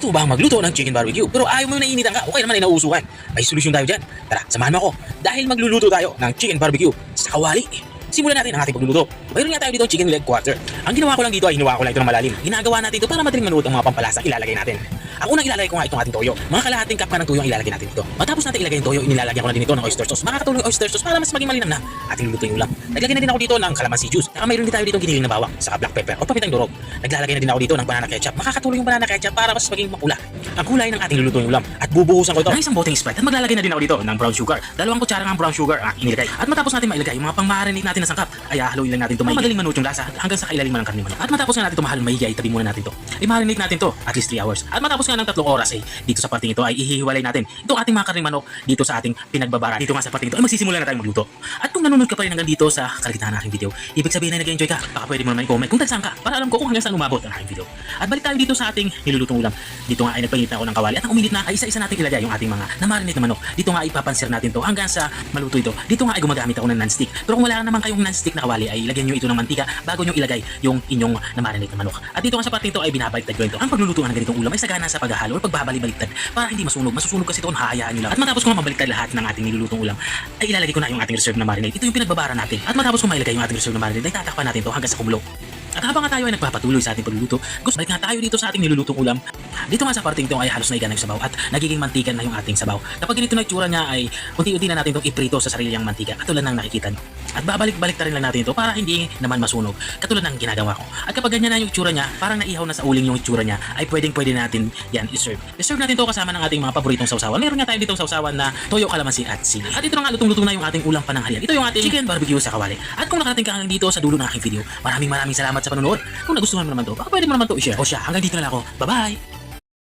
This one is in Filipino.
Gusto mo bang magluto ng chicken barbecue pero ayaw mo nainitan ka o kaya naman ay nauusukan? May solusyon tayo dyan. Tara, samahan mo ako dahil magluluto tayo ng chicken barbecue sa kawali. Simulan natin ang ating pagluluto. Mayroon nga tayo dito chicken leg quarter. Ang ginawa ko lang dito ay hinuha ko lang ito ng malalim. Ginagawa natin ito para madaling manuot ang mga pampalasang ilalagay natin. Ang unang ilalagay ko nga itong ating toyo. Mga kalahating cup ng toyo ang ilalagay natin dito. Matapos natin ilagay yung toyo, inilalagyan ko na din ito ng oyster sauce. Makakatulong yung oyster sauce para mas maging malinam na ating lulutuin ulam. Naglagay na din ako dito ng calamansi juice. Saka mayroon din tayo dito giniling na bawang, saka black pepper o pamitang durog. Naglalagay na din ako dito ng banana ketchup. Makakatulong yung banana ketchup para mas maging makula ang kulay ng ating lulutuin ulam. At bubuhusan ko ito ng isang boteng Sprite at maglalagay na din ako dito ng brown sugar. 2 kutsara ng brown sugar ang aking inilagay. At matapos natin mailagay yung mga pang-marinate natin na sangkap, ay haluin lang natin ito madaling manuot yung lasa hanggang sa kailalim ng karne manok. At matapos nga natin ito mahal maigi ay tabi muna natin ito. I-marinate natin to at least 3 hours. At matapos nga ng 3 oras ay dito sa parting ito ay ihihiwalay natin itong ating mga karne manok dito sa ating pinagbabara. Dito nga sa parting ito ay magsisimula na tayong magluto. At kung nanonood ka pa rin hanggang dito sa kalagitnaan ng aking video, ibig sabihin ay nag-enjoy ka. Baka pwede mo naman i-comment kung tagsaan ka para alam ko kung hanggang saan umabot ang aking video. At balik tayo dito sa ating nilulutong ulam. Dito nga ay nagpainit na ako ng kawali at ang uminit na ay isa-isa natin ilagay yung ating mga na-marinate na manok. Dito nga ipapansir natin to hanggang sa maluto ito. Dito nga ay gumagamit ako ng non-stick. Pero kung wala naman kayong non-stick na kawali ay ilagyan nyo ito ng mantika bago nyo ilagay yung inyong na-marinate na manok. At dito nga sa parte ito ay binabaliktad ko ito. Ang pagluluto ng ganitong ulam ay sagana sa paghahalo o pagbabalik-baliktad para hindi masunog. Masusunog kasi ito kung hahayaan nyo lang. At matapos ko mabaliktad lahat ng ating nilulutong ulam ay ilalagay ko na yung ating reserve na marinade. Ito yung pinagbabara natin. At matapos ko mailagay yung ating reserve na marinade ay tatakpan natin ito hanggang sa kumulo. At habang nga tayo ay nagpapatuloy sa ating pagluluto, gusto balik nga tayo dito sa ating nilulutong ulam. Dito nga sa parting ito ay halos naiga na yung sabaw at nagiging mantika na yung ating sabaw. Kapag ganito na itsura niya ay unti-unti na natin itong iprito sa sarili niyang mantika katulad ng nakikita niyo. At babalik-balik na rin lang natin ito para hindi naman masunog katulad ng ginagawa ko. At kapag ganyan na yung itsura niya, parang naihaw na sa uling yung itsura niya, ay pwede natin yan i-serve. I-serve natin to kasama ng ating mga paboritong sausawan. Meron nga tayo ditong sausawan na toyo, kalamansi at sili. At ito na nga lutong-luto na yung ating ulam pananghalian. Ito yung ating chicken barbecue sa kawali. At kung nakarating ka hanggang dito sa dulo ng aking video, maraming salamat sa panonood. Kung nagustuhan mo naman to, baka pwede mo naman to i-share. O siya, hanggang dito na lang ako. Bye-bye!